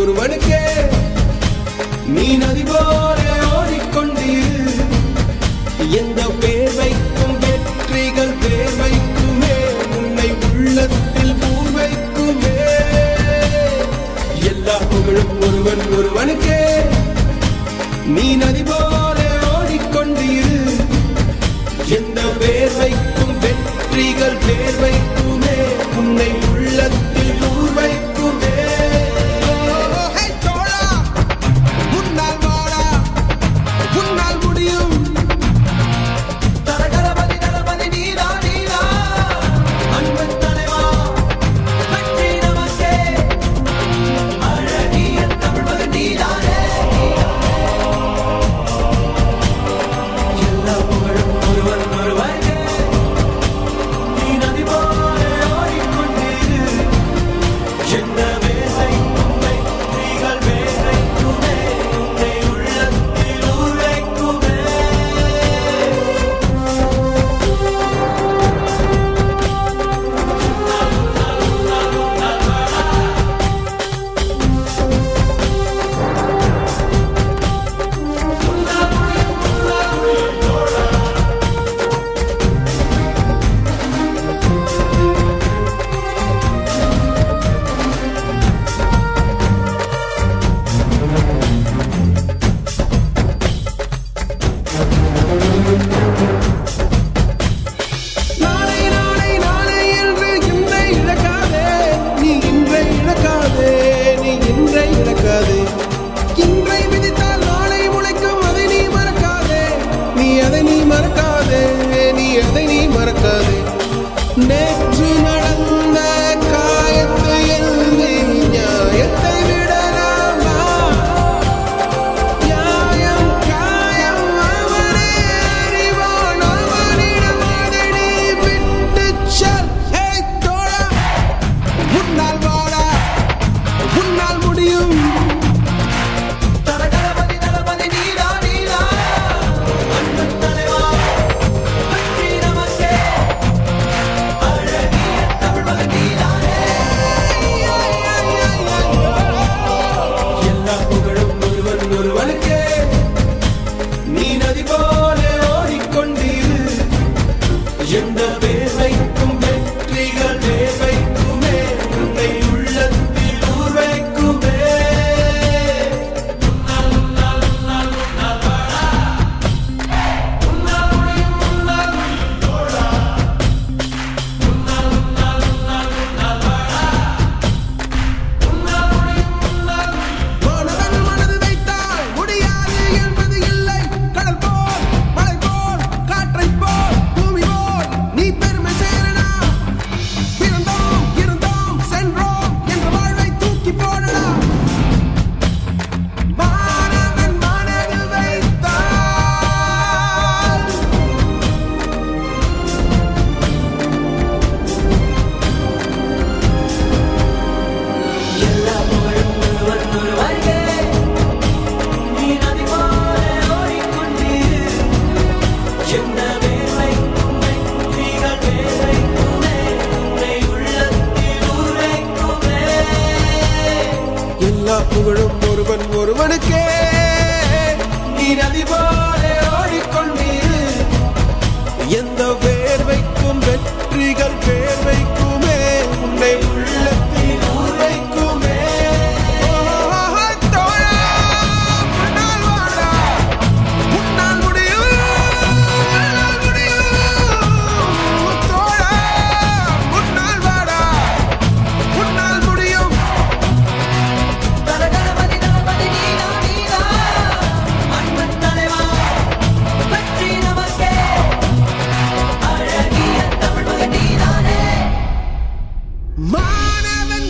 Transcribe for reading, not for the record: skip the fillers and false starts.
ஒருவனுக்கே நீ நதி போல ஓடிக்கொண்டீர். எந்த பேர் வைக்கும் வெற்றிகள் பேர் வைக்குமே, உன்னை உள்ளத்தில் ஊர் வைக்குமே. எல்லா புகழும் ஒருவன் ஒருவனுக்கே நீ நதி போல ஓடிக்கொண்டீர். எந்த பேர் வைக்கும் வெற்றிகள் பேர் வைக்குமே, உன்னை உள்ளத்தில் ஊர் வைக்குமே. நேற்று நடந்த காயத்தை எழுதி நியாயத்தை விடலாமா? நியாயம் காயம் அவனே அறிவான், அவனிடம் அதை நீ விட்டுச் செல். ஹே தோழா, உன்னால் வாடா, உன்னால் முடியும். எந்த பேர் வைக்கும் வெற்றிகள் பேர் வைக்குமே, உன்னை உள்ளத்தில் ஊர் வைக்குமே. மனதன் மனது வைத்தால் முடியாது என்பது இல்லை. கடல் போல் மலை போல் காற்றை போல் பூமி போல் நீ பெருமை சேரனா. பிறந்தோம் இருந்தோம் சென்றோம் என்ற வாழ்வை தூக்கி போடடா. மாணவன் மனதில் வைத்தால் எல்லா புகழும் ஒருவன் ஒருவனுக்கே நீ நதி போல ஓடிக்கொண்டீர். எந்த பேர் வைக்கும் வெற்றிகள் பேர் வைக்குமே, உன்னை உள்ளத்தில் ஊர் வைக்குமே. எல்லா புகழும் ஒருவன் ஒருவனுக்கே நீ நதி போல ஓடிக்கொண்டீர். எந்த பேர் வைக்கும் வெற்றிகள் பேர் வைக்குமே, உன்னை உள்ளத்தில் ஊர் வைக்குமே. தோழா, உன்னால் வாடா, உன்னால் முடியும், உன்னால் முடியும். தோழா, உன்னால் வாடா, உன்னால் முடியும். தலகணபதி தளபதி நீதா நீதா, அன்பன் தலைவா வெற்றி நமக்கே. அழகிய தமிழ் மகன் நீதானே. மாணவன்